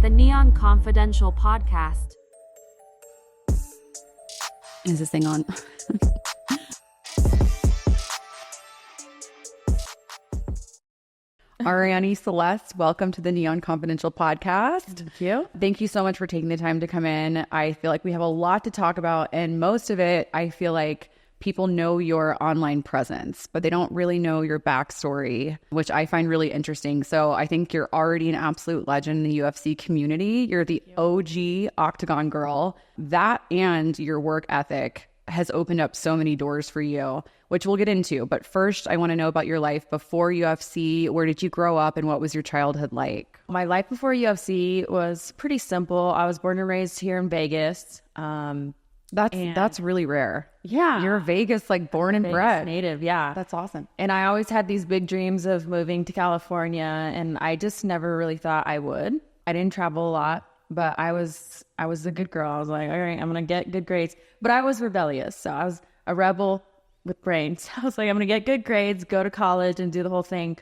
the Neon Confidential podcast. Is this thing on? Arianny Celeste, welcome to the Neon Confidential podcast. Thank you. Thank you so much for taking the time to come in. I feel like we have a lot to talk about, and most of it, I feel like people know your online presence, but they don't really know your backstory, which I find really interesting. So I think you're already an absolute legend in the UFC community. You're the OG Octagon Girl. That and your work ethic has opened up so many doors for you, which we'll get into. But first, I want to know about your life before UFC. Where did you grow up and what was your childhood like? My life before UFC was pretty simple. I was born and raised here in Vegas. That's really rare. Yeah. You're Vegas, like born and Vegas bred. native, yeah. That's awesome. And I always had these big dreams of moving to California, and I just never really thought I would. I didn't travel a lot, but I was a good girl. I was like, all right, I'm going to get good grades. But I was rebellious, so I was a rebel with brains. I was like, I'm going to get good grades, go to college, and do the whole thing.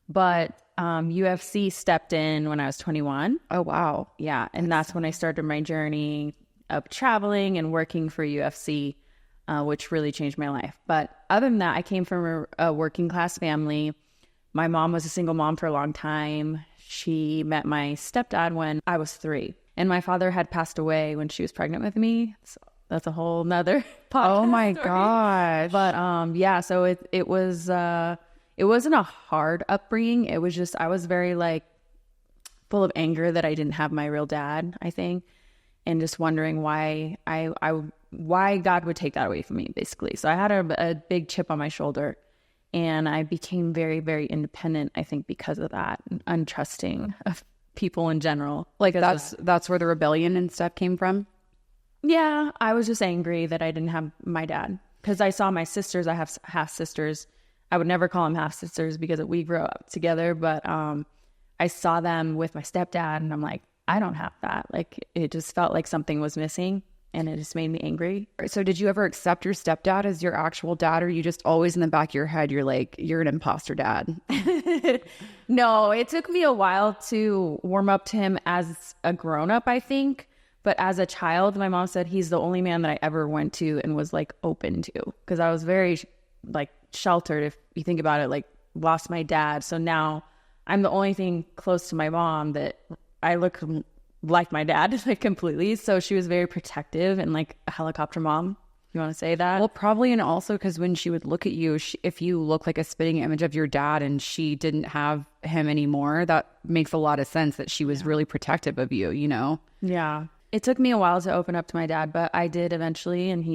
But UFC stepped in when I was 21. Oh, wow. Yeah, and that's when I started my journey of traveling and working for UFC, which really changed my life. But other than that, I came from a working class family. My mom was a single mom for a long time. She met my stepdad when I was 3. And my father had passed away when she was pregnant with me. So that's a whole nother podcast. Oh my story. gosh. But yeah, so it wasn't a hard upbringing. It was just, I was very like full of anger that I didn't have my real dad, I think. And just wondering why why God would take that away from me, basically. So I had a big chip on my shoulder, and I became very, very independent, I think, because of that, and untrusting of people in general. Like that's where the rebellion and stuff came from? Yeah, I was just angry that I didn't have my dad, because I saw my sisters. I have half sisters. I would never call them half sisters because we grew up together, but I saw them with my stepdad, and I'm like, I don't have that. Like, it just felt like something was missing, and it just made me angry. So did you ever accept your stepdad as your actual dad, or you just always in the back of your head, you're like, you're an imposter dad? No, it took me a while to warm up to him as a grown-up, I think. But as a child, my mom said he's the only man that I ever went to and was like open to, because I was very like sheltered, if you think about it, like lost my dad. So now I'm the only thing close to my mom that I look like my dad, like completely. So she was very protective and like a helicopter mom. You want to say that? Well, probably. And also because when she would look at you, if you look like a spitting image of your dad and she didn't have him anymore, that makes a lot of sense that she was really protective of you, you know? Yeah. It took me a while to open up to my dad, but I did eventually. And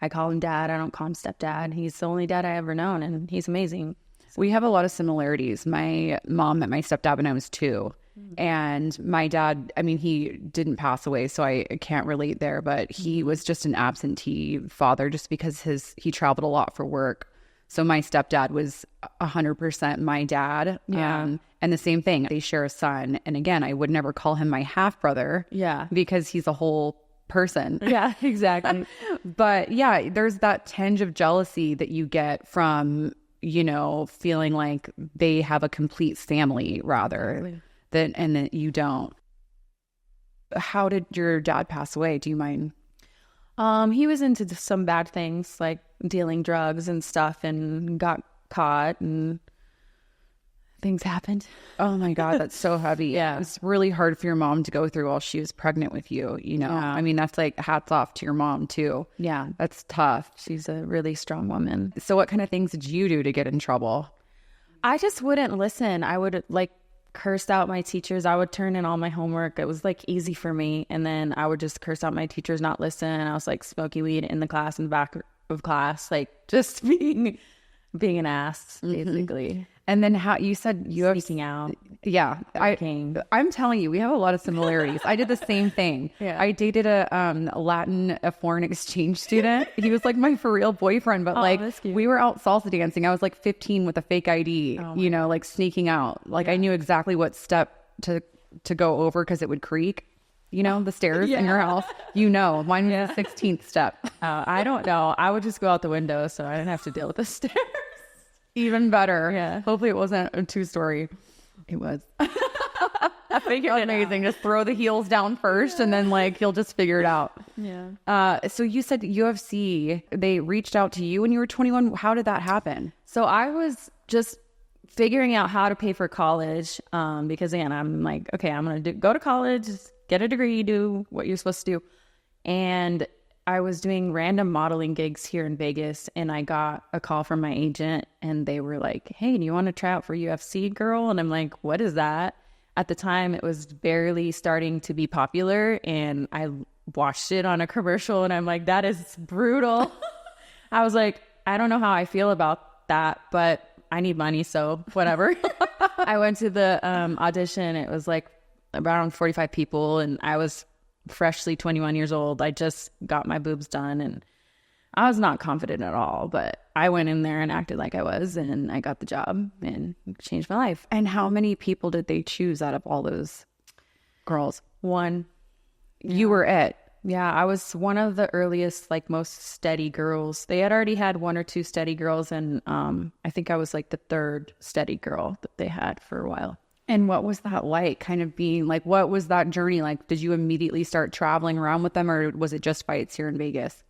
I call him dad. I don't call him stepdad. He's the only dad I ever known, and he's amazing. We have a lot of similarities. My mom met my stepdad when I was 2. And my dad, I mean, he didn't pass away, so I can't relate there, but he was just an absentee father just because he traveled a lot for work. So my stepdad was 100% my dad. Yeah. And the same thing, they share a son. And again, I would never call him my half brother. Yeah. Because he's a whole person. Yeah, exactly. But yeah, there's that tinge of jealousy that you get from, you know, feeling like they have a complete family rather than, and that you don't. How did your dad pass away? Do you mind? He was into some bad things, like dealing drugs and stuff, and got caught, and things happened. Oh my God, that's so heavy. Yeah. It's really hard for your mom to go through while she was pregnant with you, you know? Yeah. I mean, that's like hats off to your mom too. Yeah. That's tough. She's a really strong woman. So what kind of things did you do to get in trouble? I just wouldn't listen. I would like cursed out my teachers. I would turn in all my homework. It was like easy for me. And then I would just curse out my teachers, not listen. I was like smoking weed in the class, in the back of class, like just being an ass, basically. And then how you said you have Sneaking out. Yeah, I'm telling you, we have a lot of similarities. I did the same thing. Yeah. I dated a foreign exchange student. He was like my for real boyfriend, but that's cute. we were out salsa dancing. I was like 15 with a fake ID, you know, like sneaking out. Like I knew exactly what step to go over because it would creak. You know, the stairs in your house. You know, mine was the 16th step. I don't know. I would just go out the window, so I didn't have to deal with the stairs. Even better. Yeah. Hopefully it wasn't a 2-story. It was. Amazing. Just throw the heels down first and then like he'll just figure it out. Yeah. So you said UFC, they reached out to you when you were 21. How did that happen? So I was just figuring out how to pay for college because, again, I'm like, okay, I'm going to go to college, get a degree, do what you're supposed to do. And I was doing random modeling gigs here in Vegas, and I got a call from my agent, and they were like, hey, do you want to try out for UFC Girl? And I'm like, what is that? At the time, it was barely starting to be popular, and I watched it on a commercial, and I'm like, that is brutal. I was like, I don't know how I feel about that, but I need money, so whatever. I went to the audition. It was like around 45 people, and I was freshly 21 years old. I just got my boobs done, and I was not confident at all, but I went in there and acted like I was, and I got the job and changed my life. And how many people did they choose out of all those girls? One. You were it. Yeah, I was one of the earliest, like, most steady girls. They had already had one or two steady girls, and I think I was like the third steady girl that they had for a while. And what was that like, kind of being like, what was that journey like? Did you immediately start traveling around with them, or was it just fights here in Vegas?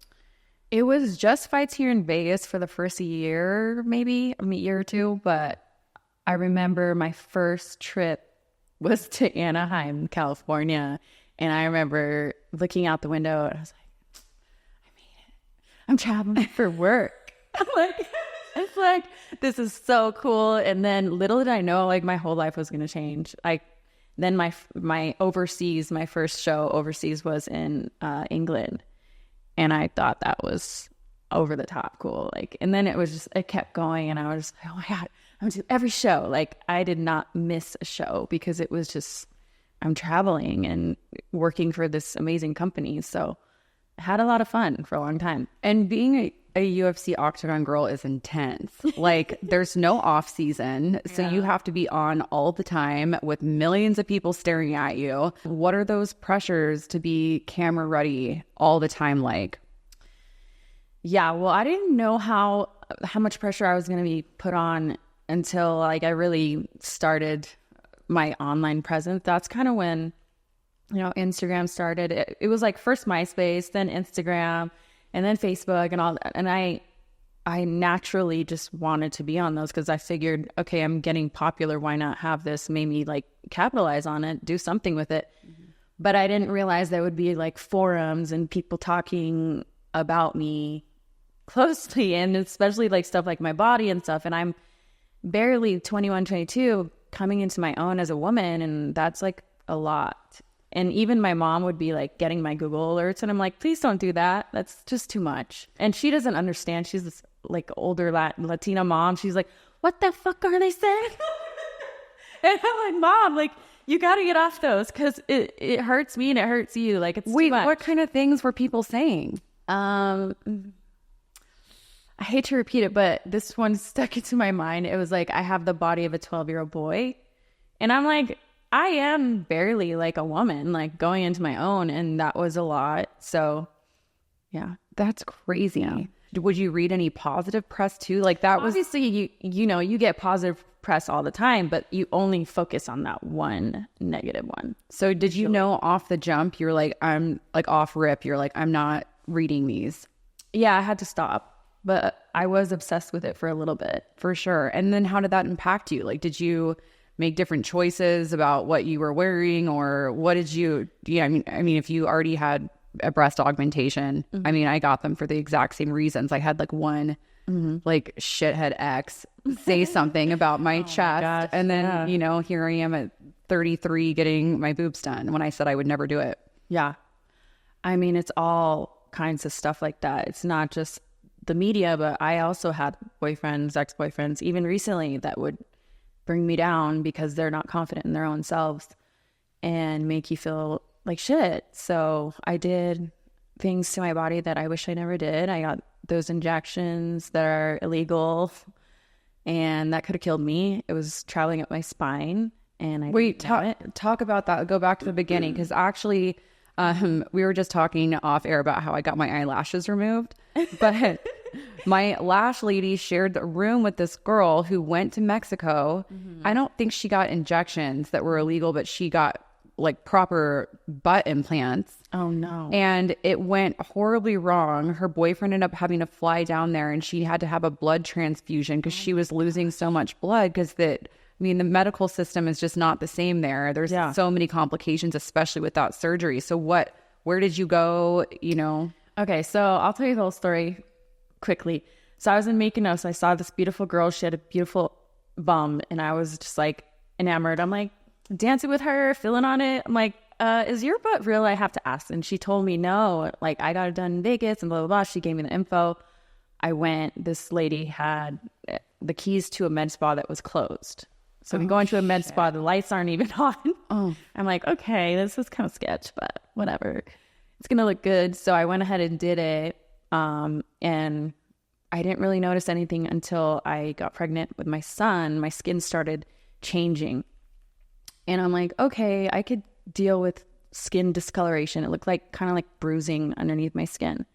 It was just fights here in Vegas for the first year, maybe a year or two. But I remember my first trip was to Anaheim, California. And I remember looking out the window, and I was like, I made it. I'm traveling for work. I'm like, it's like, this is so cool. And then little did I know, like, my whole life was going to change. Like, then my overseas, my first show overseas was in England. And I thought that was over the top cool. Like, and then it was just, it kept going. And I was like, oh my God, I'm doing every show. Like, I did not miss a show because it was just, I'm traveling and working for this amazing company. So I had a lot of fun for a long time. And being a UFC Octagon Girl is intense. Like, there's no off season. So you have to be on all the time with millions of people staring at you. What are those pressures to be camera ready all the time like? Yeah, well, I didn't know how much pressure I was going to be put on until, like, I really started my online presence. That's kind of when, you know, Instagram started. It was like first MySpace, then Instagram, and then Facebook and all that. And I naturally just wanted to be on those because I figured, okay, I'm getting popular. Why not have this? Maybe like capitalize on it, do something with it. Mm-hmm. But I didn't realize there would be like forums and people talking about me closely, and especially like stuff like my body and stuff. And I'm barely 21, 22, coming into my own as a woman, and that's like a lot. And even my mom would be like getting my Google alerts, and I'm like, please don't do that. That's just too much. And she doesn't understand. She's this like older Latina mom. She's like, what the fuck are they saying? And I'm like, Mom, like, you got to get off those because it hurts me and it hurts you. Like, it's too much. What kind of things were people saying? I hate to repeat it, but this one stuck into my mind. It was like, I have the body of a 12-year-old boy. And I'm like, I am barely like a woman, like going into my own. And that was a lot. So, yeah. That's crazy. Yeah. Would you read any positive press too? Like that was obviously, you know, you get positive press all the time, but you only focus on that one negative one. So did you know off the jump, you're like, I'm like off rip, you're like, I'm not reading these? Yeah, I had to stop. But I was obsessed with it for a little bit. For sure. And then how did that impact you? Like, did you make different choices about what you were wearing, or what did you, I mean, if you already had a breast augmentation, I mean, I got them for the exact same reasons. I had like one like shithead ex say something about my chest. And then, you know, here I am at 33 getting my boobs done when I said I would never do it. Yeah. I mean, it's all kinds of stuff like that. It's not just the media, but I also had boyfriends, ex-boyfriends, even recently, that would bring me down because they're not confident in their own selves and make you feel like shit. So I did things to my body that I wish I never did. I got those injections that are illegal, and that could have killed me. It was traveling up my spine, and I talk about that. Go back to the beginning, because actually we were just talking off air about how I got my eyelashes removed, but My lash lady shared the room with this girl who went to Mexico. I don't think she got injections that were illegal, but she got like proper butt implants. Oh no. And it went horribly wrong. Her boyfriend ended up having to fly down there, and she had to have a blood transfusion because she was losing so much blood the medical system is just not the same there. There's so many complications, especially with that surgery. So where did you go? Okay, so I'll tell you the whole story quickly. So I was in Mykonos. I saw this beautiful girl. She had a beautiful bum, and I was just like enamored. I'm like dancing with her, feeling on it. I'm like, is your butt real? I have to ask. And she told me no, like I got it done in Vegas and blah, blah, blah. She gave me the info. I went. This lady had the keys to a med spa that was closed. So we go into a med spa, the lights aren't even on. I'm like, okay, this is kind of sketch, but whatever. It's going to look good. So I went ahead and did it. And I didn't really notice anything until I got pregnant with my son. My skin started changing. And I'm like, okay, I could deal with skin discoloration. It looked like kind of like bruising underneath my skin,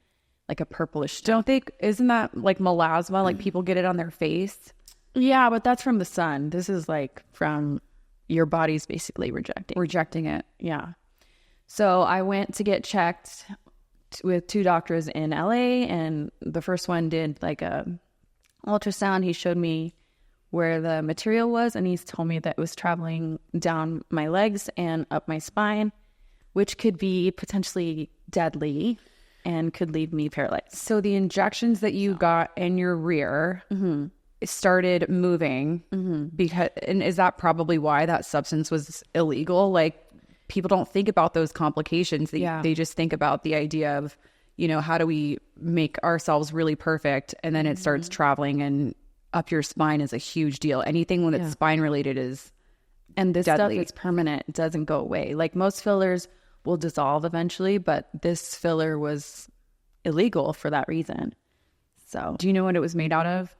like a purplish stuff. Isn't that like melasma? Like people get it on their face? Yeah, but that's from the sun. This is like from your body's basically rejecting it. Yeah. So I went to get checked with 2 doctors in LA, and the first one did like a ultrasound. He showed me where the material was, and he's told me that it was traveling down my legs and up my spine, which could be potentially deadly and could leave me paralyzed. So the injections that you got in your rear started moving and is that probably why that substance was illegal? Like people don't think about those complications. They just think about the idea of, how do we make ourselves really perfect? And then it starts traveling and up your spine is a huge deal. Anything when it's spine related is and this deadly. Stuff is permanent. It doesn't go away. Like most fillers will dissolve eventually, but this filler was illegal for that reason. So do you know what it was made out of?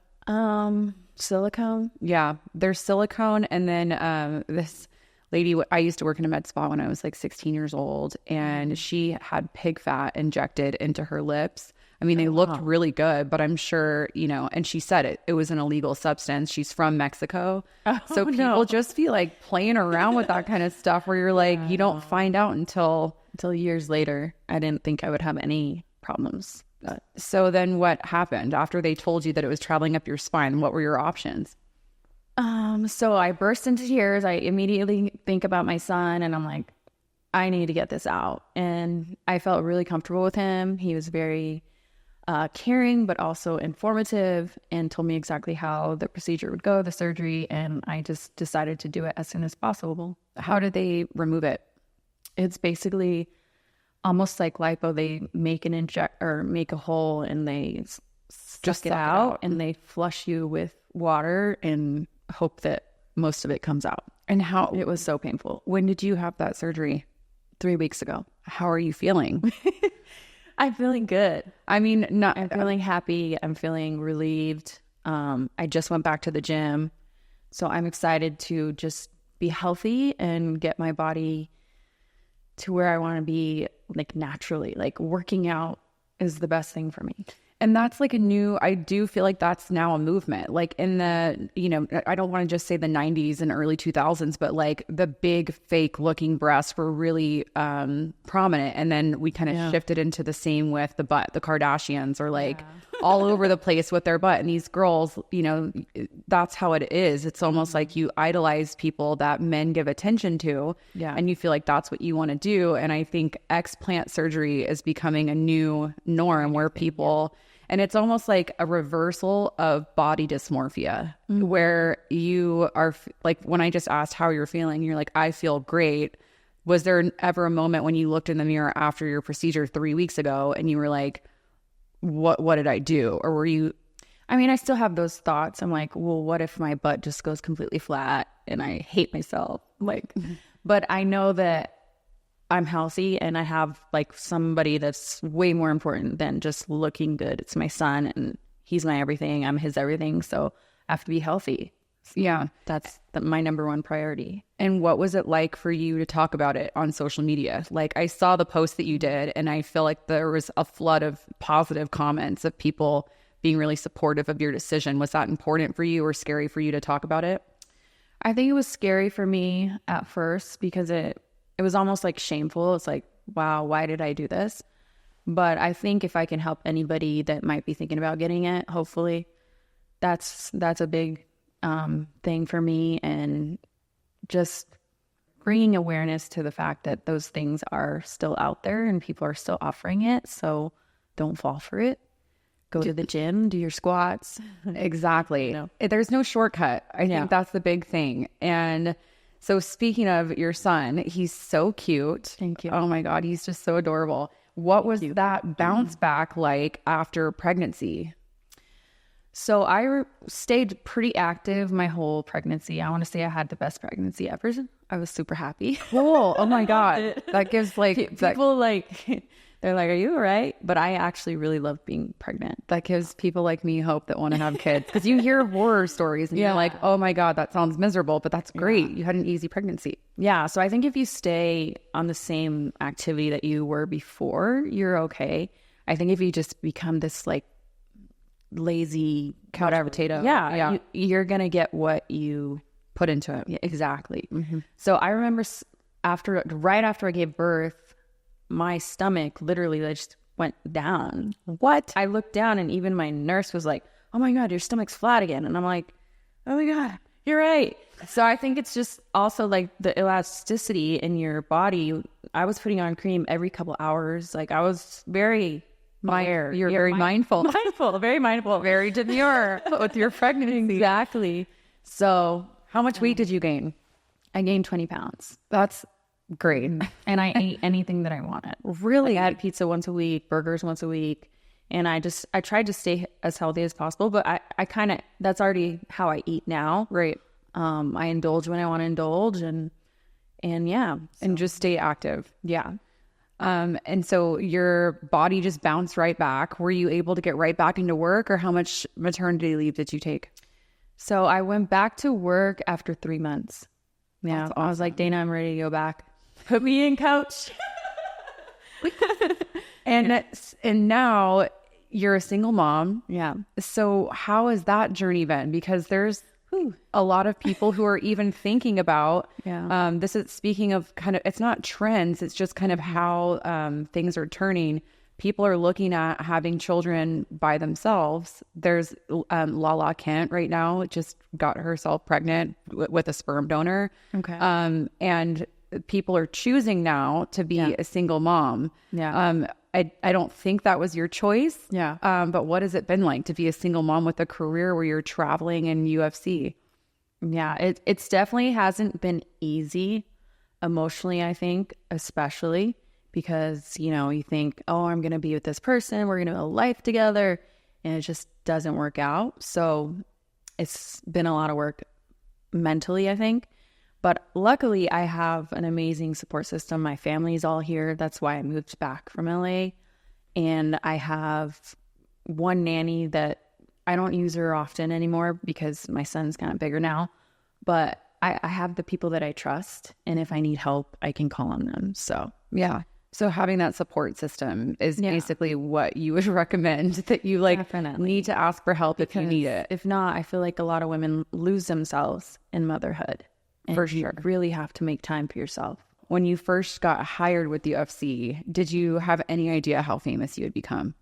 Silicone. Yeah, there's silicone. And then this lady, I used to work in a med spa when I was like 16 years old, and she had pig fat injected into her lips. I mean, they looked really good, but I'm sure, and she said it was an illegal substance. She's from Mexico. So people just feel like playing around with that kind of stuff where you're like, you don't find out until years later. I didn't think I would have any problems. So then what happened after they told you that it was traveling up your spine? What were your options? So I burst into tears. I immediately think about my son, and I'm like, I need to get this out. And I felt really comfortable with him. He was very caring, but also informative, and told me exactly how the procedure would go, the surgery. And I just decided to do it as soon as possible. How did they remove it? It's basically almost like lipo. They make make a hole, and they suck it out, and they flush you with water and hope that most of it comes out. And how it was so painful. When did you have that surgery? 3 weeks ago. How are you feeling? I'm feeling good. I mean, I'm feeling happy. I'm feeling relieved. I just went back to the gym, so I'm excited to just be healthy and get my body to where I want to be, like naturally. Like working out is the best thing for me. And that's like I do feel like that's now a movement. Like in the, I don't want to just say the 90s and early 2000s, but like the big fake looking breasts were really prominent. And then we kind of shifted into the same with the butt. The Kardashians are like all over the place with their butt. And these girls, that's how it is. It's almost like you idolize people that men give attention to. Yeah. And you feel like that's what you want to do. And I think explant surgery is becoming a new norm where people... And it's almost like a reversal of body dysmorphia, where you are like, when I just asked how you're feeling, you're like, I feel great. Was there ever a moment when you looked in the mirror after your procedure 3 weeks ago and you were like, what did I do? Or were you... I mean, I still have those thoughts. I'm like, well, what if my butt just goes completely flat and I hate myself? Like, but I know that I'm healthy, and I have like somebody that's way more important than just looking good. It's my son, and he's my everything. I'm his everything. So I have to be healthy. Yeah. That's my number one priority. And what was it like for you to talk about it on social media? Like I saw the post that you did, and I feel like there was a flood of positive comments of people being really supportive of your decision. Was that important for you or scary for you to talk about it? I think it was scary for me at first because it was almost like shameful. It's like, wow, why did I do this? But I think if I can help anybody that might be thinking about getting it, hopefully that's a big thing for me, and just bringing awareness to the fact that those things are still out there and people are still offering it. So don't fall for it. Go to the gym, do your squats. Exactly. There's no shortcut. I think that's the big thing. And so speaking of your son, he's so cute. Thank you. Oh my God, he's just so adorable. What was that bounce back like after pregnancy? So I stayed pretty active my whole pregnancy. I want to say I had the best pregnancy ever. I was super happy. Cool. Oh my God. That gives people like, they're like, are you all right? But I actually really love being pregnant. That gives people like me hope that want to have kids. Because you hear horror stories and you're like, oh my God, that sounds miserable. But that's great. You had an easy pregnancy. Yeah. So I think if you stay on the same activity that you were before, you're okay. I think if you just become this like lazy couch potato, you're going to get what you put into it. Yeah, exactly. So I remember right after I gave birth, my stomach literally just went down. What? I looked down and even my nurse was like, oh my God, your stomach's flat again. And I'm like, oh my God, you're right. So I think it's just also like the elasticity in your body. I was putting on cream every couple hours. Like I was very You're very mindful. Very mindful. Very demure with your pregnancy. Exactly. So how much weight did you gain? I gained 20 pounds. That's great. And I ate anything that I wanted. Really? I had pizza once a week, burgers once a week. And I tried to stay as healthy as possible, but I kind of, that's already how I eat now. Right. I indulge when I want to indulge and yeah. And just stay active. Yeah. And so your body just bounced right back. Were you able to get right back into work, or how much maternity leave did you take? So I went back to work after 3 months. Yeah. Awesome. I was like, Dana, I'm ready to go back. Put me in, coach. And now you're a single mom. Yeah. So how has that journey been? Because there's a lot of people who are even thinking about, this is speaking of kind of, it's not trends, it's just kind of how things are turning. People are looking at having children by themselves. There's Lala Kent right now, just got herself pregnant with a sperm donor. Okay. And people are choosing now to be a single mom. Yeah. I don't think that was your choice. Yeah. But what has it been like to be a single mom with a career where you're traveling in UFC? Yeah, it's definitely hasn't been easy emotionally, I think, especially because, you think, oh, I'm going to be with this person, we're going to have a life together, and it just doesn't work out. So it's been a lot of work mentally, I think. But luckily, I have an amazing support system. My family's all here. That's why I moved back from LA. And I have one nanny that I don't use her often anymore because my son's kind of bigger now. But I have the people that I trust. And if I need help, I can call on them. So, yeah. So having that support system is basically what you would recommend, that you need to ask for help if you need it. If not, I feel like a lot of women lose themselves in motherhood. And for sure. You really have to make time for yourself. When you first got hired with the UFC, did you have any idea how famous you would become?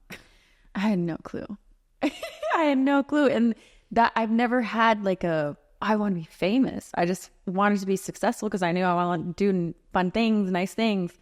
I had no clue. I had no clue. And that I've never had I want to be famous. I just wanted to be successful because I knew I wanted to do fun things, nice things.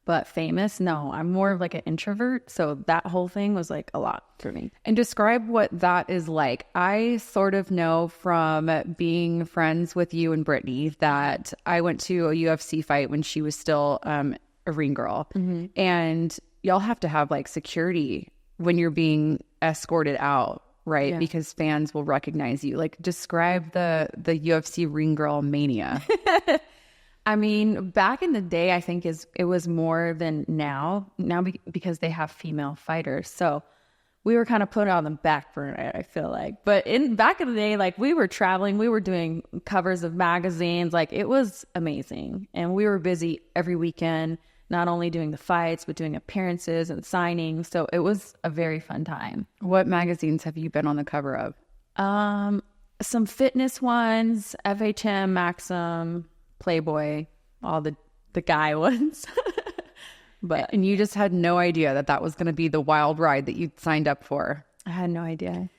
But famous, no, I'm more of like an introvert. So that whole thing was like a lot for me. And describe what that is like. I sort of know from being friends with you and Brittany that I went to a UFC fight when she was still a ring girl. Mm-hmm. And y'all have to have like security when you're being escorted out, right? Yeah. Because fans will recognize you. Like describe the UFC ring girl mania. I mean, back in the day, I think it was more than now because they have female fighters. So we were kind of put on the back burner, I feel like. But back in the day, like we were traveling, we were doing covers of magazines. Like it was amazing. And we were busy every weekend not only doing the fights, but doing appearances and signings. So it was a very fun time. What magazines have you been on the cover of? Some fitness ones, FHM, Maxim, Playboy, all the guy ones. But And you just had no idea that that was going to be the wild ride that you signed up for. I had no idea.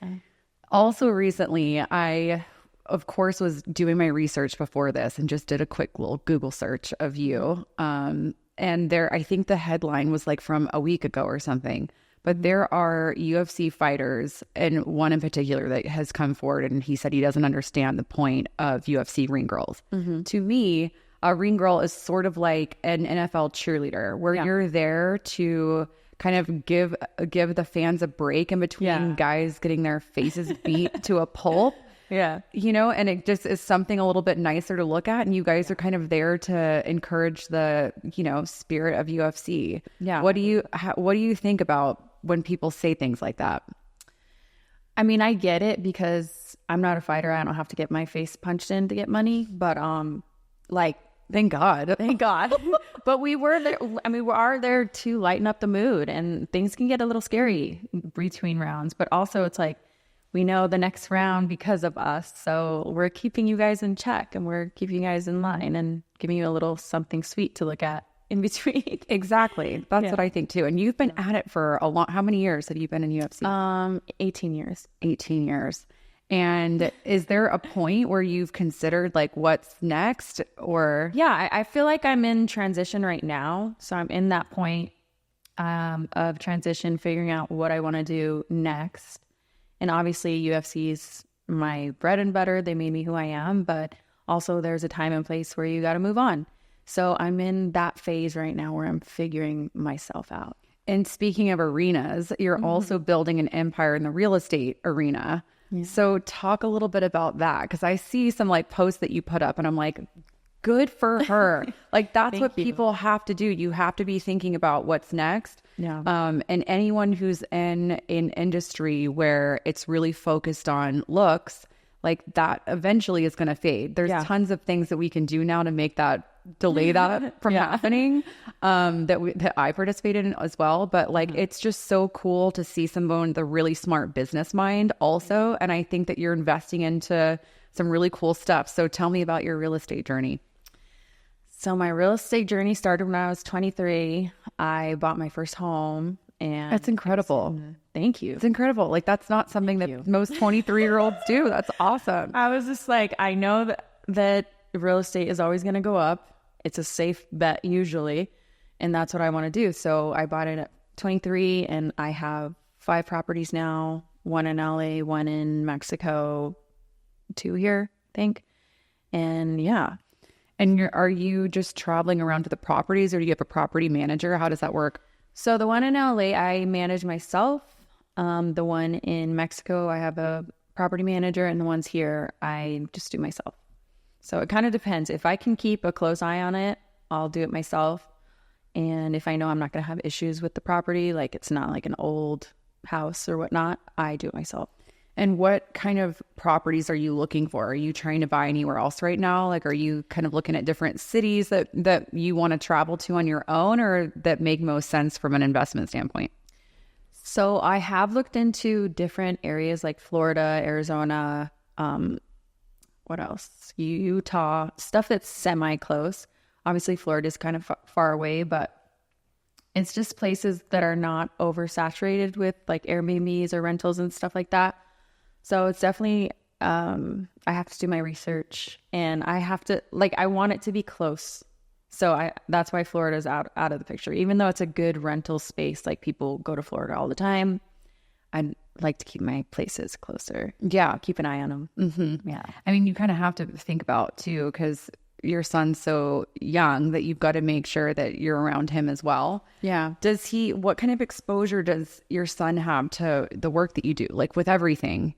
Also recently, I, of course, was doing my research before this and just did a quick little Google search of you. And there, I think the headline was like from a week ago or something. But there are UFC fighters, and one in particular that has come forward, and he said he doesn't understand the point of UFC ring girls. To me, a ring girl is sort of like an NFL cheerleader, where you're there to kind of give the fans a break in between guys getting their faces beat to a pulp. Yeah. You know, and it just is something a little bit nicer to look at. And you guys are kind of there to encourage the, you know, spirit of UFC. Yeah. What do you think about when people say things like that? I mean, I get it because I'm not a fighter. I don't have to get my face punched in to get money. But like, Thank God. thank God. But we were there. I mean, we are there to lighten up the mood, and things can get a little scary between rounds. But also, it's like, we know the next round because of us. So we're keeping you guys in check, and we're keeping you guys in line and giving you a little something sweet to look at in between. Exactly. That's what I think too. And you've been at it for a long, how many years have you been in UFC? 18 years. 18 years. And is there a point where you've considered like what's next, or? Yeah, I feel like I'm in transition right now. So I'm in that point of transition, figuring out what I want to do next. And obviously UFC is my bread and butter. They made me who I am, but also there's a time and place where you got to move on. So I'm in that phase right now where I'm figuring myself out. And speaking of arenas, you're also building an empire in the real estate arena. Yeah. So talk a little bit about that, because I see some like posts that you put up and I'm like, good for her. Like that's what people have to do. You have to be thinking about what's next. Yeah. And anyone who's in an industry where it's really focused on looks, like that eventually is going to fade. There's tons of things that we can do now to make that delay that from happening, that I participated in as well. But like, it's just so cool to see someone with a really smart business mind also. And I think that you're investing into some really cool stuff. So tell me about your real estate journey. So my real estate journey started when I was 23. I bought my first home, and That's incredible. Thank you. It's incredible. Like that's not something that most 23-year-olds do. That's awesome. I was just like, I know that real estate is always going to go up. It's a safe bet usually, and that's what I want to do. So I bought it at 23, and I have 5 properties now, one in LA, one in Mexico, 2 here, I think. And yeah. And are you just traveling around to the properties, or do you have a property manager? How does that work? So the one in LA, I manage myself. The one in Mexico, I have a property manager, and the ones here, I just do myself. So it kind of depends. If I can keep a close eye on it, I'll do it myself. And if I know I'm not going to have issues with the property, like it's not like an old house or whatnot, I do it myself. And what kind of properties are you looking for? Are you trying to buy anywhere else right now? Like, are you kind of looking at different cities that you want to travel to on your own, or that make most sense from an investment standpoint? So I have looked into different areas like Florida, Arizona, what else? Utah, stuff that's semi-close. Obviously, Florida is kind of far away, but it's just places that are not oversaturated with like Airbnbs or rentals and stuff like that. So it's definitely, I have to do my research, and I have to, like, I want it to be close. So that's why Florida is out of the picture. Even though it's a good rental space, like people go to Florida all the time, I'd like to keep my places closer. Yeah. Keep an eye on them. Mm-hmm. Yeah. I mean, you kind of have to think about too, because your son's so young that you've got to make sure that you're around him as well. Yeah. What kind of exposure does your son have to the work that you do, like with everything?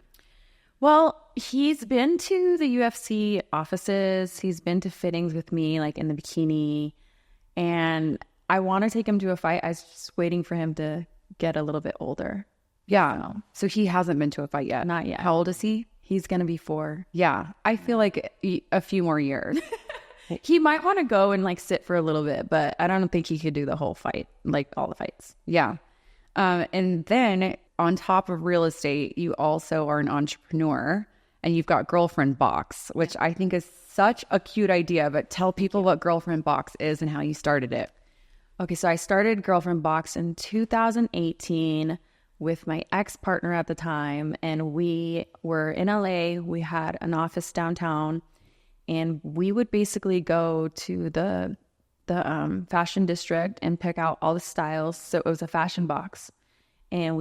Well, he's been to the UFC offices. He's been to fittings with me, like in the bikini. And I want to take him to a fight. I was just waiting for him to get a little bit older. Yeah. So he hasn't been to a fight yet? Not yet. How old is he? He's going to be 4. Yeah. I feel like a few more years. He might want to go and like sit for a little bit, but I don't think he could do the whole fight, like all the fights. Yeah. And then on top of real estate, you also are an entrepreneur and you've got Girlfriend Box, which I think is such a cute idea. But tell people what Girlfriend Box is and how you started it. Okay, so I started Girlfriend Box in 2018 with my ex-partner at the time, and we were in LA. We had an office downtown, and we would basically go to the fashion district and pick out all the styles. So it was a fashion box, and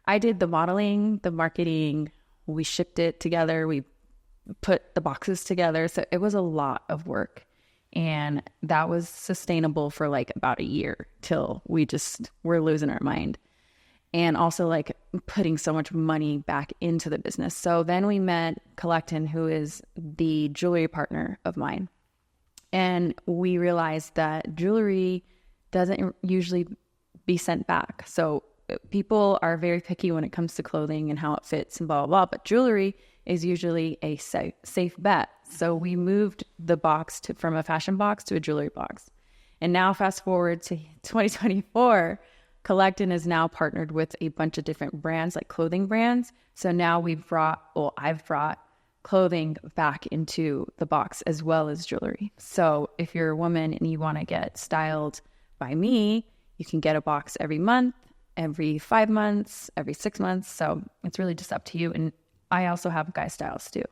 I did the modeling, the marketing, we shipped it together, we put the boxes together. So it was a lot of work. And that was sustainable for like about a year till we just were losing our mind. And also like putting so much money back into the business. So then we met Collectin, who is the jewelry partner of mine. And we realized that jewelry doesn't usually be sent back. So people are very picky when it comes to clothing and how it fits and blah, blah, blah. But jewelry is usually a safe bet. So we moved the box from a fashion box to a jewelry box. And now fast forward to 2024, Collectin is now partnered with a bunch of different brands, like clothing brands. So now I've brought clothing back into the box as well as jewelry. So if you're a woman and you want to get styled by me, you can get a box every month, every 5 months, every 6 months. So it's really just up to you. And I also have guy styles too.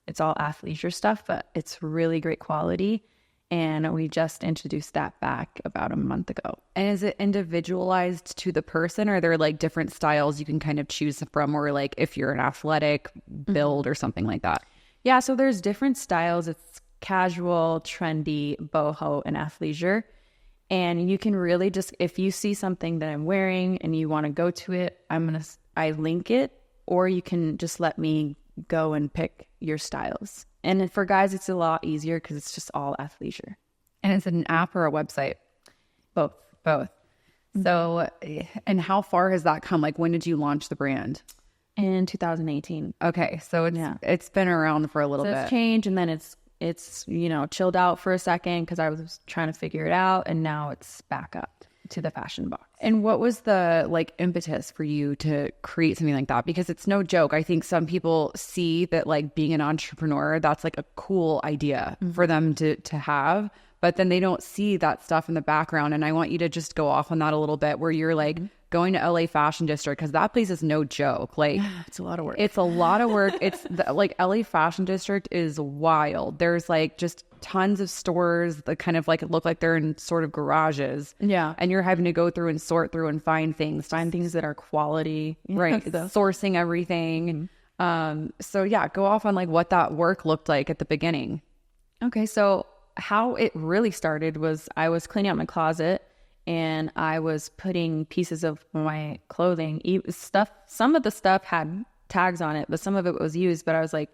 It's all athleisure stuff, but it's really great quality. And we just introduced that back about a month ago. And is it individualized to the person, or are there like different styles you can kind of choose from, or like if you're an athletic build or something like that? Yeah, so there's different styles. It's casual, trendy, boho, and athleisure. And you can really just, if you see something that I'm wearing and you want to go to it, I link it, or you can just let me go and pick your styles. And for guys, it's a lot easier because it's just all athleisure. And it's an app or a website? Both. So, and how far has that come? Like, when did you launch the brand? In 2018. Okay, so it's been around for a little bit. It's changed, and then it's chilled out for a second because I was trying to figure it out, and now it's back up to the fashion box. And what was the like impetus for you to create something like that? Because it's no joke. I think some people see that like being an entrepreneur, that's like a cool idea for them to have, but then they don't see that stuff in the background. And I want you to just go off on that a little bit, where you're like going to LA Fashion District, because that place is no joke. Like, it's a lot of work. It's a lot of work. It's like LA Fashion District is wild. There's like just tons of stores that kind of like look like they're in sort of garages. Yeah. And you're having to go through and sort through and find things that are quality. Right. Sourcing everything. So yeah, go off on like what that work looked like at the beginning. Okay. So how it really started was I was cleaning out my closet, and I was putting pieces of my clothing, stuff. Some of the stuff had tags on it, but some of it was used. But I was like,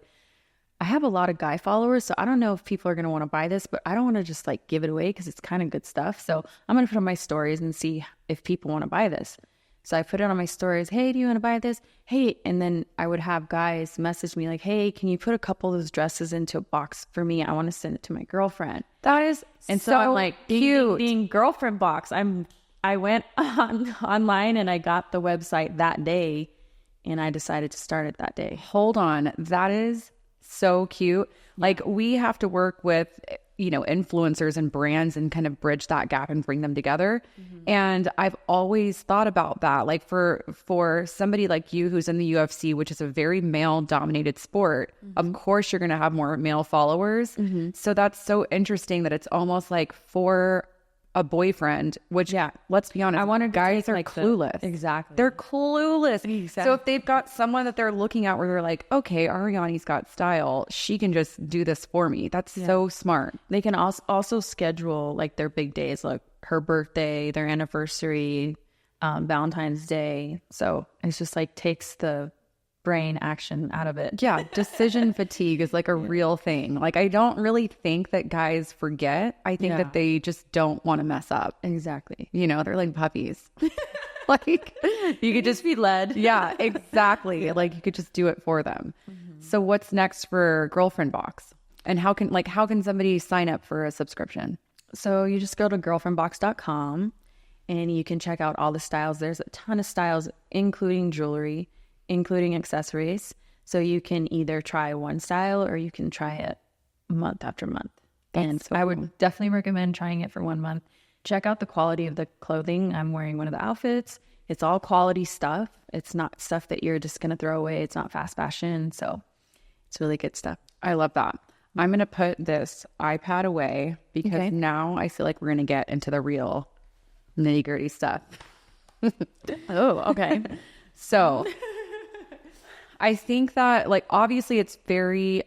I have a lot of guy followers, so I don't know if people are going to want to buy this, but I don't want to just like give it away because it's kind of good stuff. So I'm going to put on my stories and see if people want to buy this. So I put it on my stories. Hey, do you want to buy this? Hey. And then I would have guys message me like, hey, can you put a couple of those dresses into a box for me? I want to send it to my girlfriend. That is so I'm like, cute. Being Girlfriend Box. I went online and I got the website that day, and I decided to start it that day. Hold on. That is so cute. Like, we have to work with, influencers and brands and kind of bridge that gap and bring them together. And I've always thought about that. Like for somebody like you who's in the UFC, which is a very male dominated sport, of course you're going to have more male followers. So that's so interesting that it's almost like for a boyfriend, which let's be honest, guys are like clueless. Exactly. They're clueless. Exactly. So if they've got someone that they're looking at where they're like, okay, Arianny's got style, she can just do this for me. That's so smart. They can also schedule like their big days, like her birthday, their anniversary, Valentine's Day. So it's just like takes the brain action out of it. Yeah, decision fatigue is like a real thing. Like, I don't really think that guys forget. I think that they just don't want to mess up. Exactly. They're like puppies. Like, you could just be led. Yeah, exactly. Like, you could just do it for them. So what's next for Girlfriend Box? And how can somebody sign up for a subscription? So you just go to girlfriendbox.com and you can check out all the styles. There's a ton of styles, including jewelry, including accessories. So you can either try one style or you can try it month after month. And so I would definitely recommend trying it for 1 month. Check out the quality of the clothing. I'm wearing one of the outfits. It's all quality stuff. It's not stuff that you're just going to throw away. It's not fast fashion. So it's really good stuff. I love that. I'm going to put this iPad away because now I feel like we're going to get into the real nitty gritty stuff. Oh, okay. So I think that like, obviously it's very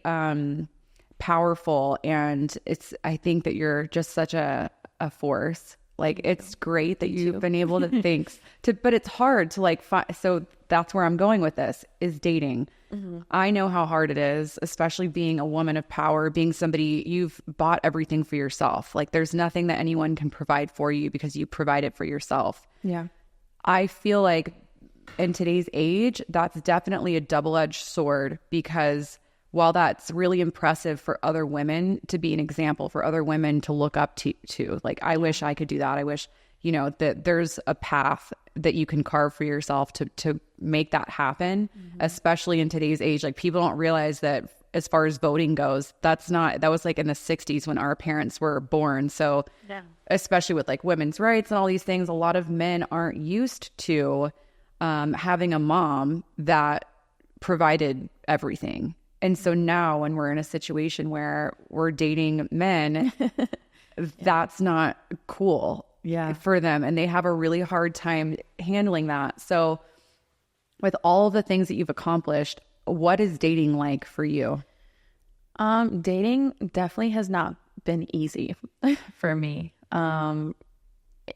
powerful, and I think that you're just such a force. Like, it's great that you've been able to think but it's hard to like so that's where I'm going with this, is dating. I know how hard it is, especially being a woman of power, being somebody, you've bought everything for yourself. Like, there's nothing that anyone can provide for you because you provide it for yourself. Yeah. I feel like in today's age, that's definitely a double-edged sword, because while that's really impressive for other women to be an example for other women to look up to, like, I wish I could do that. I wish, that there's a path that you can carve for yourself to make that happen, especially in today's age. Like, people don't realize that as far as voting goes, that was like in the 60s when our parents were born. So especially with like women's rights and all these things, a lot of men aren't used to having a mom that provided everything. And so now when we're in a situation where we're dating men, that's not cool for them. And they have a really hard time handling that. So with all the things that you've accomplished, what is dating like for you? Dating definitely has not been easy for me. In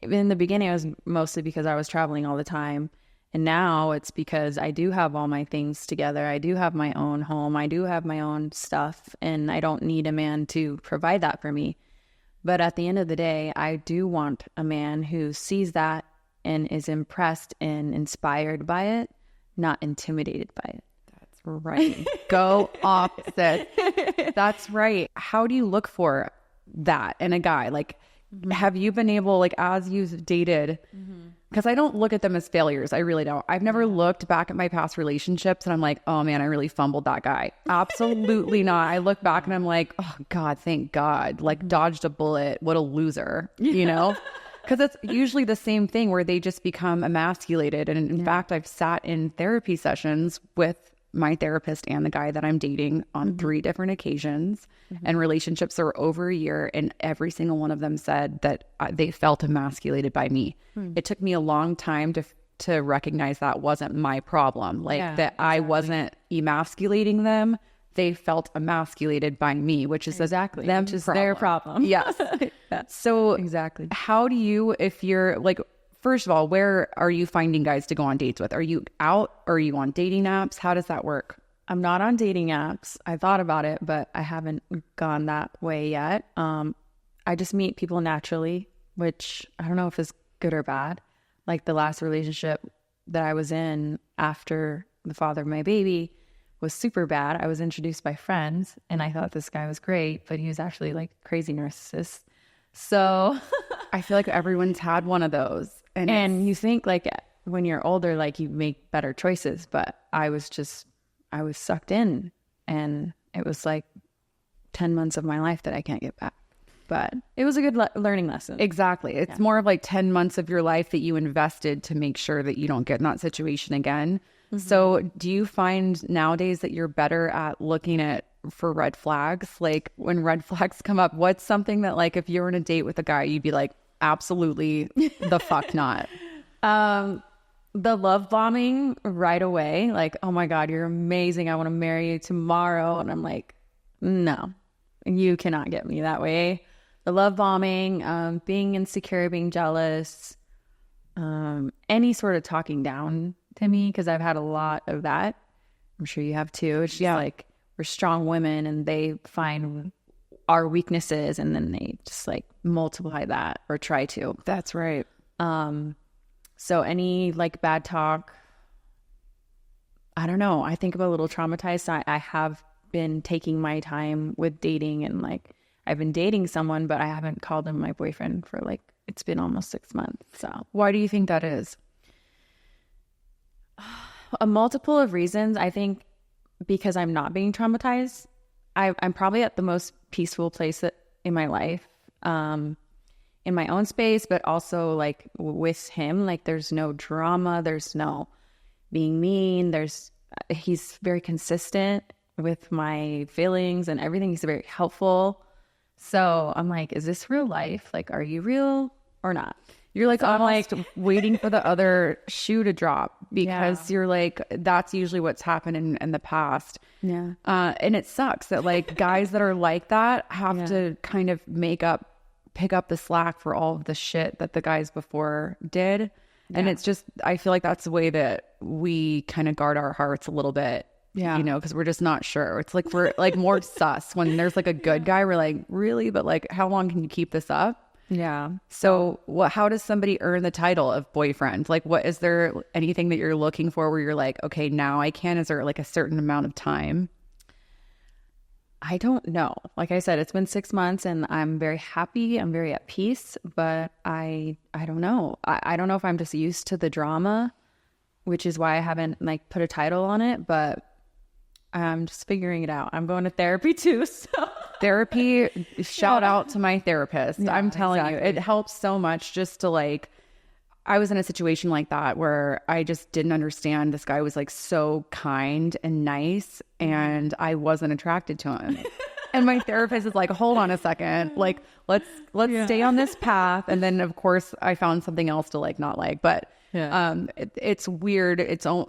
the beginning, it was mostly because I was traveling all the time. And now it's because I do have all my things together. I do have my own home. I do have my own stuff. And I don't need a man to provide that for me. But at the end of the day, I do want a man who sees that and is impressed and inspired by it, not intimidated by it. That's right. Go opposite. That's right. How do you look for that in a guy? Like, have you been able, like, as you've dated, because I don't look at them as failures. I really don't. I've never looked back at my past relationships and I'm like, oh man, I really fumbled that guy. Absolutely not. I look back and I'm like, oh God, thank God. Like, dodged a bullet. What a loser, Because it's usually the same thing where they just become emasculated. And in fact, I've sat in therapy sessions with my therapist and the guy that I'm dating on 3 different occasions, and relationships are over a year, and every single one of them said that they felt emasculated by me. It took me a long time to recognize that wasn't my problem, that I wasn't emasculating them. They felt emasculated by me, which is them, which is their problem. Yes. So exactly. How do you, if you're like, first of all, where are you finding guys to go on dates with? Are you out, or are you on dating apps? How does that work? I'm not on dating apps. I thought about it, but I haven't gone that way yet. I just meet people naturally, which I don't know if is good or bad. Like, the last relationship that I was in after the father of my baby was super bad. I was introduced by friends and I thought this guy was great, but he was actually like crazy narcissist. So I feel like everyone's had one of those. And you think like when you're older, like you make better choices, but I was sucked in, and it was like 10 months of my life that I can't get back. But it was a good learning lesson. Exactly. It's more of like 10 months of your life that you invested to make sure that you don't get in that situation again. So do you find nowadays that you're better at looking for red flags? Like, when red flags come up, what's something that, like, if you were on a date with a guy, you'd be like, absolutely the fuck not? The love bombing right away. Like, oh my God, you're amazing. I want to marry you tomorrow. And I'm like, no, you cannot get me that way. The love bombing, being insecure, being jealous, any sort of talking down to me, because I've had a lot of that. I'm sure you have too. It's just like, we're strong women and they find our weaknesses and then they just like multiply that or try to. That's right. So any like bad talk, I don't know. I think I'm a little traumatized. I have been taking my time with dating, and like I've been dating someone, but I haven't called him my boyfriend for like, it's been almost 6 months. So Why do you think that is? a multiple of reasons. I think because I'm not being traumatized. I'm probably at the most peaceful place in my life, in my own space, but also like with him, like there's no drama, there's no being mean. He's very consistent with my feelings and everything. He's very helpful. So I'm like, is this real life? Like, are you real or not? You're like almost waiting for the other shoe to drop, because you're like, that's usually what's happened in the past. Yeah. And it sucks that like guys that are like that have to kind of pick up the slack for all of the shit that the guys before did. Yeah. And it's just, I feel like that's the way that we kind of guard our hearts a little bit. Yeah. You know, because we're just not sure. It's like we're like more sus when there's like a good guy. We're like, really? But like, how long can you keep this up? Yeah. So how does somebody earn the title of boyfriend? Like, is there anything that you're looking for where you're like, okay, now I can? Is there like a certain amount of time? I don't know. Like I said, it's been 6 months and I'm very happy. I'm very at peace, but I don't know. I don't know if I'm just used to the drama, which is why I haven't like put a title on it, but I'm just figuring it out. I'm going to therapy too. So therapy, shout out to my therapist. Yeah, I'm telling you, it helps so much just to like, I was in a situation like that where I just didn't understand. This guy was like so kind and nice and I wasn't attracted to him. And my therapist is like, hold on a second. Like, let's stay on this path. And then of course I found something else to like, not like, but it's weird.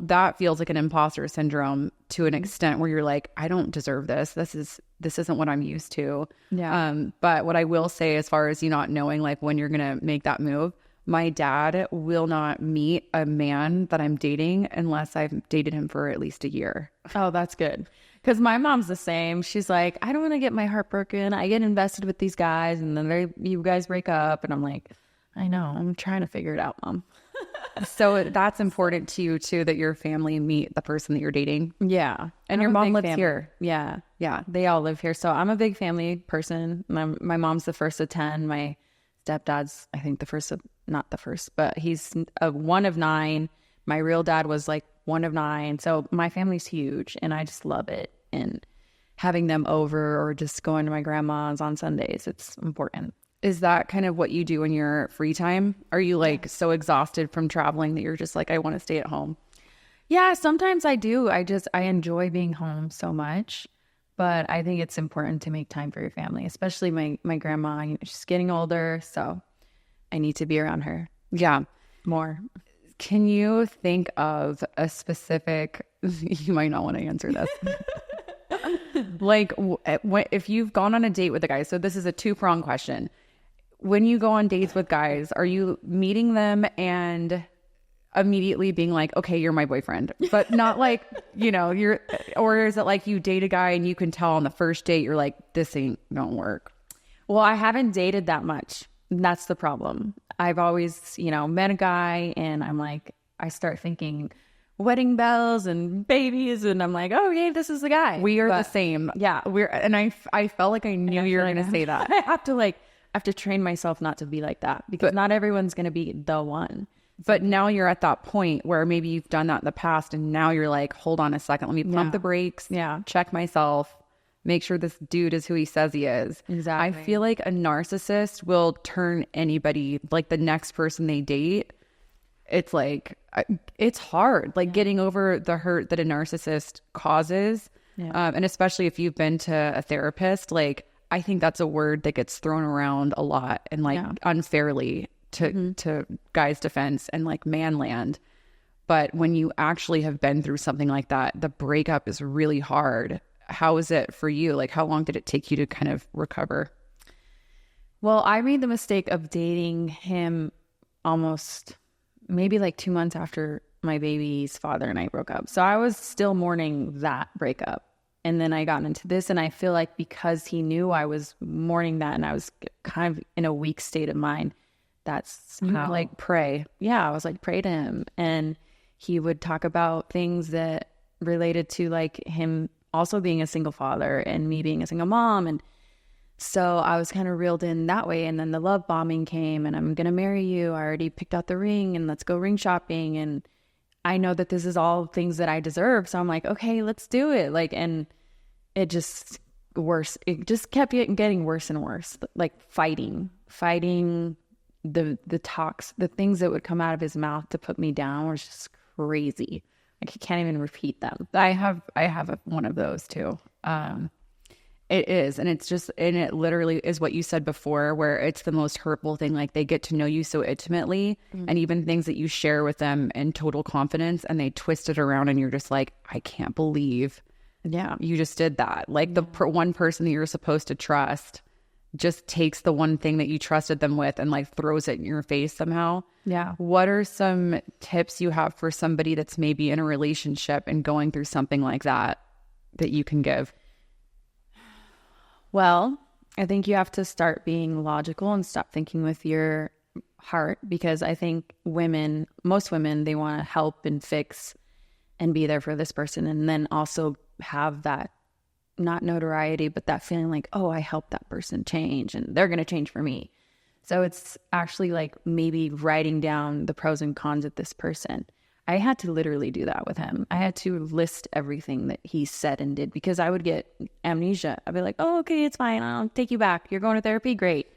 That feels like an imposter syndrome to an extent where you're like, I don't deserve this. This isn't what I'm used to. Yeah. But what I will say, as far as you not knowing like when you're going to make that move, my dad will not meet a man that I'm dating unless I've dated him for at least a year. Oh, that's good. Because my mom's the same. She's like, I don't want to get my heart broken. I get invested with these guys and then you guys break up. And I'm like, I know. I'm trying to figure it out, Mom. So that's important to you too, that your family meet the person that you're dating. Yeah. And your mom lives here. Yeah. Yeah. They all live here. So I'm a big family person. My mom's the first of 10. My stepdad's, I think not the first, but he's one of 9. My real dad was like one of 9. So my family's huge and I just love it. And having them over or just going to my grandma's on Sundays, it's important. Is that kind of what you do in your free time? Are you like so exhausted from traveling that you're just like, I want to stay at home? Yeah, sometimes I do. I enjoy being home so much, but I think it's important to make time for your family, especially my grandma. She's getting older, so I need to be around her. Yeah. More. Can you think of a specific, you might not want to answer this. Like if you've gone on a date with a guy, so this is a 2-pronged question. When you go on dates with guys, are you meeting them and immediately being like, okay, you're my boyfriend, but not like, or is it like you date a guy and you can tell on the first date, you're like, this ain't gonna work? Well, I haven't dated that much. That's the problem. I've always, met a guy and I'm like, I start thinking wedding bells and babies and I'm like, oh yeah, this is the guy. We are the same. Yeah. I felt like I knew you were going to say that. I have to train myself not to be like that because not everyone's going to be the one. But now you're at that point where maybe you've done that in the past and now you're like, hold on a second, let me pump the brakes. Yeah. Check myself. Make sure this dude is who he says he is. Exactly. I feel like a narcissist will turn anybody, like the next person they date. It's like, it's hard, like getting over the hurt that a narcissist causes. Yeah. And especially if you've been to a therapist, like, I think that's a word that gets thrown around a lot and like unfairly to guys' defense and like manland. But when you actually have been through something like that, the breakup is really hard. How is it for you? Like, how long did it take you to kind of recover? Well, I made the mistake of dating him almost maybe like 2 months after my baby's father and I broke up. So I was still mourning that breakup. And then I got into this and I feel like because he knew I was mourning that and I was kind of in a weak state of mind, that's how, like pray. Yeah, I was like, pray to him. And he would talk about things that related to like him also being a single father and me being a single mom. And so I was kind of reeled in that way. And then the love bombing came and I'm going to marry you. I already picked out the ring and let's go ring shopping. And I know that this is all things that I deserve. So I'm like, okay, let's do it. Like, and it just worse. It just kept getting worse and worse. Like fighting the things that would come out of his mouth to put me down was just crazy. Like he can't even repeat them. I have one of those too. It is. And it literally is what you said before, where it's the most hurtful thing. Like they get to know you so intimately and even things that you share with them in total confidence and they twist it around and you're just like, I can't believe you just did that. Like the one person that you're supposed to trust just takes the one thing that you trusted them with and like throws it in your face somehow. Yeah. What are some tips you have for somebody that's maybe in a relationship and going through something like that you can give? Well, I think you have to start being logical and stop thinking with your heart, because I think most women, they want to help and fix and be there for this person. And then also have that, not notoriety, but that feeling like, oh, I helped that person change and they're going to change for me. So it's actually like maybe writing down the pros and cons of this person. I had to literally do that with him. I had to list everything that he said and did because I would get amnesia. I'd be like, oh, okay, it's fine. I'll take you back. You're going to therapy? Great.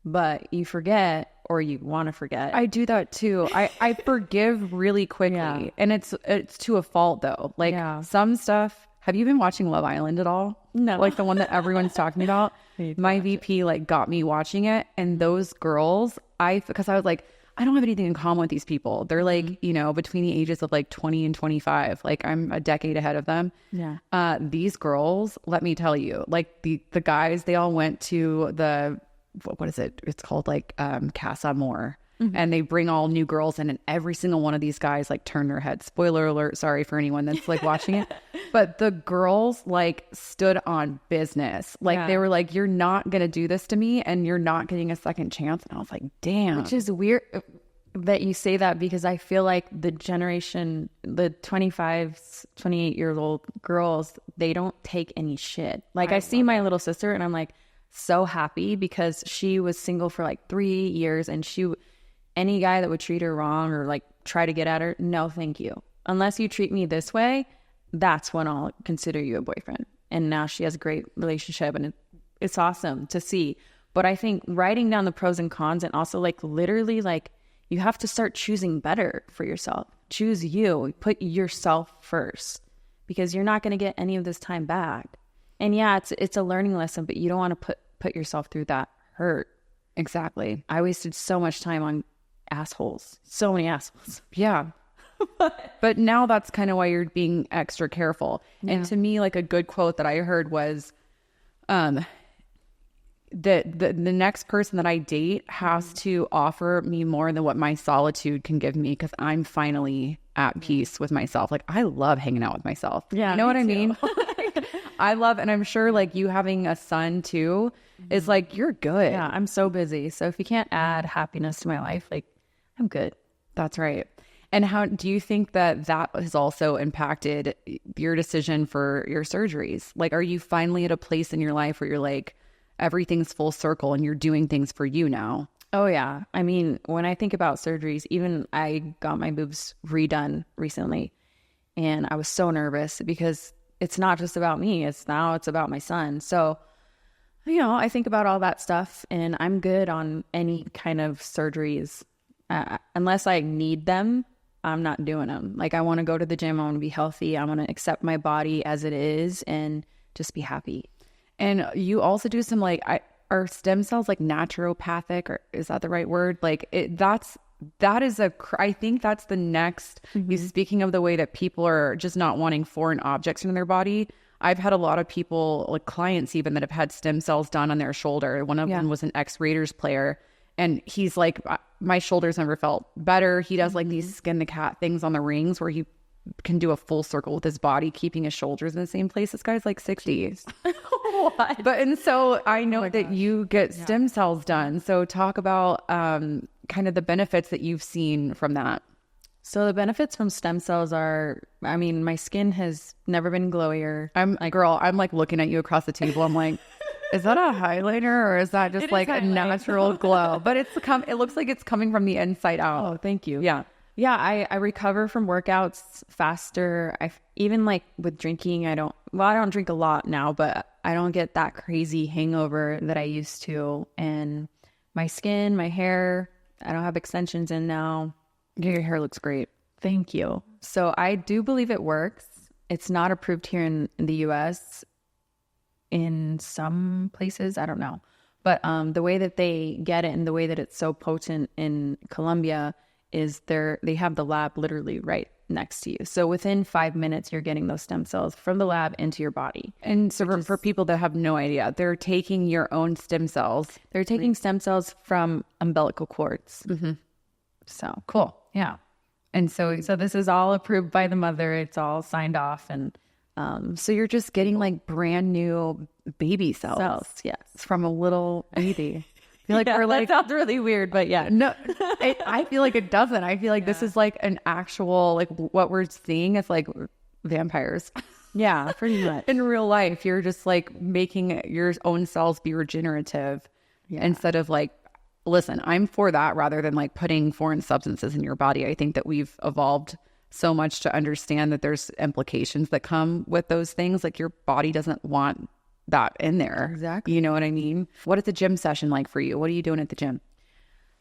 But you forget, or you want to forget. I do that too. I forgive really quickly. And it's to a fault though. Like some stuff. Have you been watching Love Island at all? No. Like the one that everyone's talking about? My VP like got me watching it. And those girls, because I was like, I don't have anything in common with these people. They're like, you know, between the ages of like 20 and 25. Like I'm a decade ahead of them. Yeah. These girls, let me tell you, like the guys, they all went to what is it? It's called like Casa Amor. And they bring all new girls in and every single one of these guys like turn their head. Spoiler alert. Sorry for anyone that's like watching it. But the girls like stood on business. Like they were like, you're not going to do this to me and you're not getting a second chance. And I was like, damn. Which is weird that you say that, because I feel like the generation, the 25, 28-year-old girls, they don't take any shit. Like I see my little sister and I'm like so happy because she was single for like 3 years and any guy that would treat her wrong or like try to get at her, no, thank you. Unless you treat me this way, that's when I'll consider you a boyfriend. And now she has a great relationship and it's awesome to see. But I think writing down the pros and cons and also like literally like you have to start choosing better for yourself. Choose you. Put yourself first because you're not going to get any of this time back. And yeah, it's a learning lesson, but you don't want to put yourself through that hurt. Exactly. I wasted so much time on assholes. So many assholes. Yeah. But now that's kind of why you're being extra careful. Yeah. And to me, like a good quote that I heard was, the next person that I date has to offer me more than what my solitude can give me, because I'm finally at peace with myself. Like I love hanging out with myself. Yeah, you know what I mean? I love, and I'm sure like you having a son too is like, you're good. Yeah, I'm so busy. So if you can't add happiness to my life, like I'm good. That's right. And how do you think that has also impacted your decision for your surgeries? Like, are you finally at a place in your life where you're like, everything's full circle and you're doing things for you now? Oh yeah. I mean, when I think about surgeries, even I got my boobs redone recently and I was so nervous because it's not just about me. It's about my son. So, you know, I think about all that stuff and I'm good on any kind of surgeries. Unless I need them, I'm not doing them. Like I want to go to the gym. I want to be healthy. I want to accept my body as it is and just be happy. And you also do some like, are stem cells like naturopathic, or is that the right word? Like I think that's the next, speaking of the way that people are just not wanting foreign objects in their body. I've had a lot of people, like clients even, that have had stem cells done on their shoulder. One of them was an ex-Raiders player. And he's like, my shoulders never felt better. He does like these skin the cat things on the rings where he can do a full circle with his body, keeping his shoulders in the same place. This guy's like 60. What? And so I know that you get stem cells done. So talk about kind of the benefits that you've seen from that. So the benefits from stem cells are, I mean, my skin has never been glowier. I'm like looking at you across the table. I'm like, is that a highlighter or is that just like a natural glow? But it looks like it's coming from the inside out. Oh, thank you. Yeah. Yeah, I recover from workouts faster. Even like with drinking, I don't drink a lot now, but I don't get that crazy hangover that I used to. And my skin, my hair, I don't have extensions in now. Your hair looks great. Thank you. So I do believe it works. It's not approved here in the US. In some places, I don't know. But the way that they get it and the way that it's so potent in Colombia is they have the lab literally right next to you. So within 5 minutes, you're getting those stem cells from the lab into your body. And so for people that have no idea, they're taking your own stem cells. They're taking stem cells from umbilical cords. Mm-hmm. So Cool. Yeah. And so this is all approved by the mother. It's all signed off. And so you're just getting like brand new baby cells. Yes. From a little baby. I feel like we're like, that sounds really weird, but yeah. No, I feel like it doesn't. I feel like this is like an actual, like what we're seeing is like vampires. Yeah, pretty much. In real life, you're just like making your own cells be regenerative instead of like, listen, I'm for that rather than like putting foreign substances in your body. I think that we've evolved so much to understand that there's implications that come with those things. Like your body doesn't want that in there. Exactly. You know what I mean? What is the gym session like for you? What are you doing at the gym?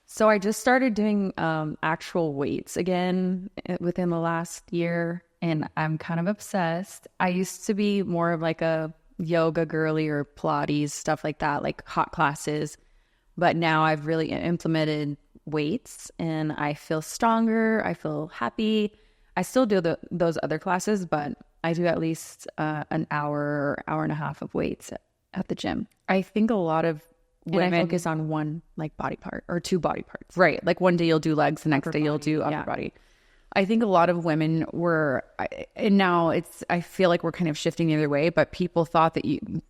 So I just started doing actual weights again within the last year, and I'm kind of obsessed. I used to be more of like a yoga girly or Pilates, stuff like that, like hot classes. But now I've really implemented weights and I feel stronger. I feel happy. I still do those other classes, but I do at least an hour and a half of weights at the gym. I think a lot of women... And I focus on one like body part or two body parts. Right. Like one day you'll do legs, the next day you'll do upper body. I think a lot of women and now I feel like we're kind of shifting the other way, but people thought that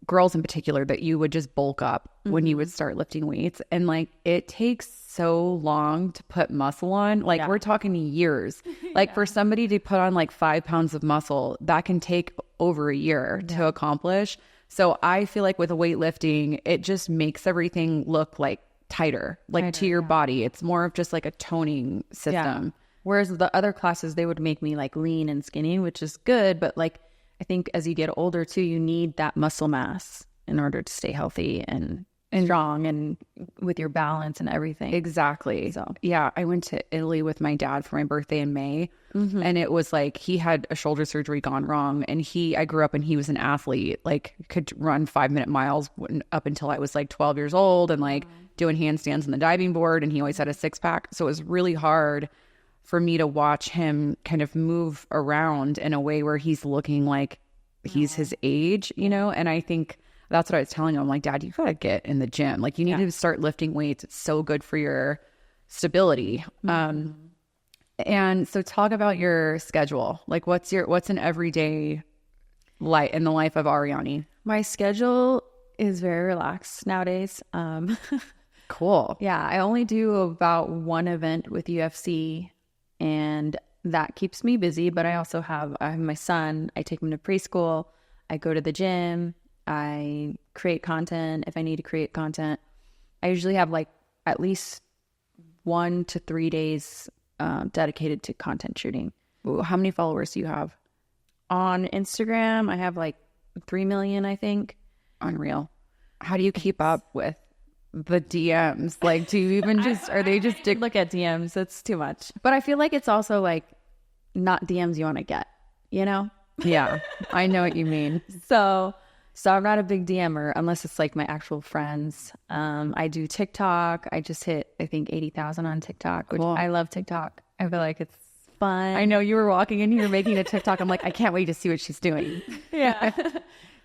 girls in particular, that you would just bulk up when you would start lifting weights. And like, it takes so long to put muscle on. Like we're talking years. Like for somebody to put on like 5 pounds of muscle, that can take over a year to accomplish. So I feel like with weightlifting, it just makes everything look like tighter to your body. It's more of just like a toning system. Yeah. Whereas the other classes, they would make me like lean and skinny, which is good. But like, I think as you get older too, you need that muscle mass in order to stay healthy and strong and with your balance and everything. Exactly. So yeah, I went to Italy with my dad for my birthday in May. Mm-hmm. And it was like, he had a shoulder surgery gone wrong. And I grew up and he was an athlete, like could run 5-minute miles up until I was like 12 years old and like doing handstands on the diving board. And he always had a 6-pack. So it was really hard for me to watch him kind of move around in a way where he's looking like he's his age, you know? And I think that's what I was telling him. I'm like, Dad, you got to get in the gym. Like you need to start lifting weights. It's so good for your stability. And so talk about your schedule. Like what's an everyday life in the life of Arianny? My schedule is very relaxed nowadays. Cool. Yeah, I only do about one event with UFC and that keeps me busy, but I have my son. I take him to preschool. I go to the gym. I create content if I need to create content. I usually have like at least 1 to 3 days dedicated to content shooting. Ooh, how many followers do you have? On Instagram, I have like 3 million, I think. Unreal. How do you keep up with the DMs? Like, do you even are they just look at DMs? It's too much. But I feel like it's also like not DMs you want to get, you know? Yeah, I know what you mean. So I'm not a big DMer unless it's like my actual friends. I do TikTok. I just hit, I think, 80,000 on TikTok, which I love TikTok. I feel like it's fun. I know you were walking in here making a TikTok. I'm like, I can't wait to see what she's doing. Yeah.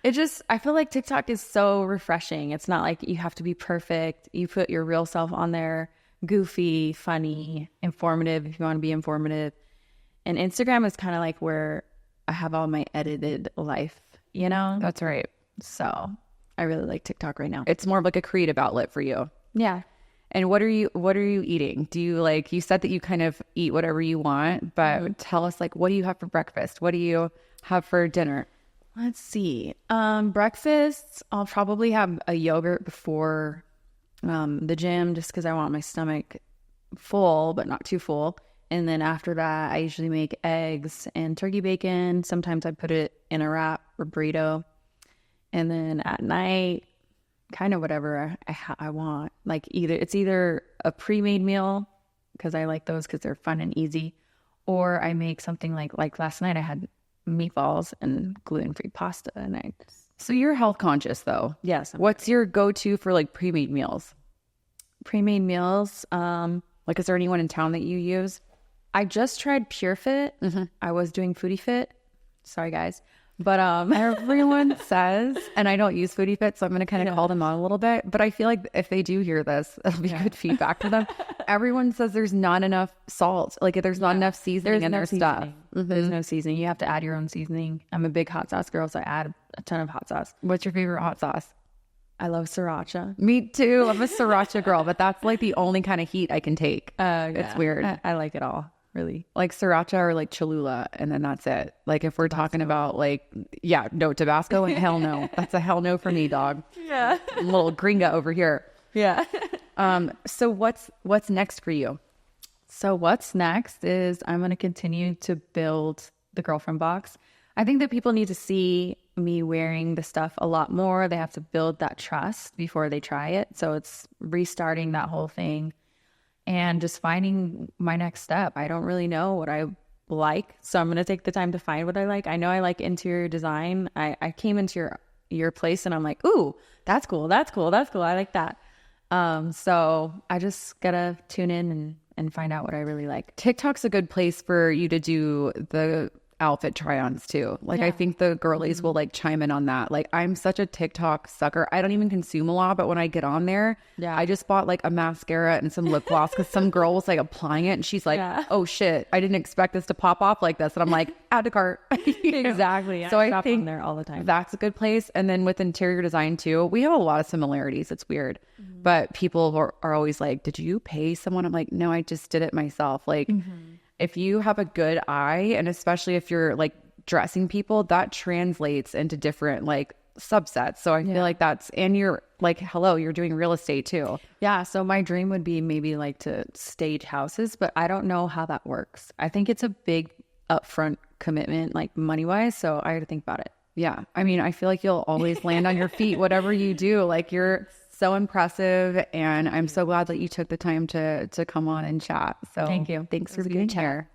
I feel like TikTok is so refreshing. It's not like you have to be perfect. You put your real self on there, goofy, funny, informative if you want to be informative. And Instagram is kind of like where I have all my edited life, you know? That's right. So I really like TikTok right now. It's more of like a creative outlet for you. Yeah. And what are you eating? Do you like, you said that you kind of eat whatever you want, but tell us like, what do you have for breakfast? What do you have for dinner? Let's see. Breakfast, I'll probably have a yogurt before the gym just because I want my stomach full, but not too full. And then after that, I usually make eggs and turkey bacon. Sometimes I put it in a wrap or burrito. And then at night, kind of whatever I want. Like it's either a pre-made meal because I like those because they're fun and easy, or I make something like last night I had meatballs and gluten-free pasta, and So you're health conscious though. yes. What's your go-to for like pre-made meals? Pre-made meals. Like, is there anyone in town that you use? I just tried Pure Fit. I was doing Foodie Fit. Sorry guys. But Everyone says, and I don't use Foodie Fit, so I'm going to kind of call them out a little bit. But I feel like if they do hear this, it'll be good feedback for them. Everyone says there's not enough salt. Like there's not enough seasoning in their stuff. There's no seasoning. You have to add your own seasoning. I'm a big hot sauce girl, so I add a ton of hot sauce. What's your favorite hot sauce? I love sriracha. Me too. I'm a sriracha girl, but that's like the only kind of heat I can take. It's weird. I like it all, really. Like sriracha or like Cholula, and then that's it. Like if we're talking about like, Tabasco, hell no. That's a hell no for me, dog. Yeah. Little gringa over here. Yeah. So what's next for you? So what's next is I'm going to continue to build the girlfriend box. I think that people need to see me wearing the stuff a lot more. They have to build that trust before they try it. So it's restarting that whole thing and just finding my next step. I don't really know what I like, so I'm going to take the time to find what I like. I know I like interior design. I came into your place and I'm like, ooh, that's cool. That's cool. That's cool. I like that. So I just got to tune in and find out what I really like. TikTok's a good place for you to do the outfit try-ons too. Like I think the girlies will like chime in on that. Like I'm such a TikTok sucker. I don't even consume a lot, but when I get on there, I just bought like a mascara and some lip gloss because some girl was like applying it and she's like, oh shit, I didn't expect this to pop off like this. And I'm like, add to cart. Exactly. So I think there all the time. that's a good place. And then with interior design too, we have a lot of similarities. It's weird. But people are always like, did you pay someone? I'm like, no, I just did it myself. Like if you have a good eye, and especially if you're like dressing people, that translates into different like subsets. So I feel like and you're like, hello, you're doing real estate too. Yeah. So my dream would be maybe like to stage houses, but I don't know how that works. I think it's a big upfront commitment, like money wise. So I had to think about it. Yeah. I mean, I feel like you'll always land on your feet, whatever you do. Like you're so impressive. And I'm so glad that you took the time to come on and chat. So thank you. Thanks for being here.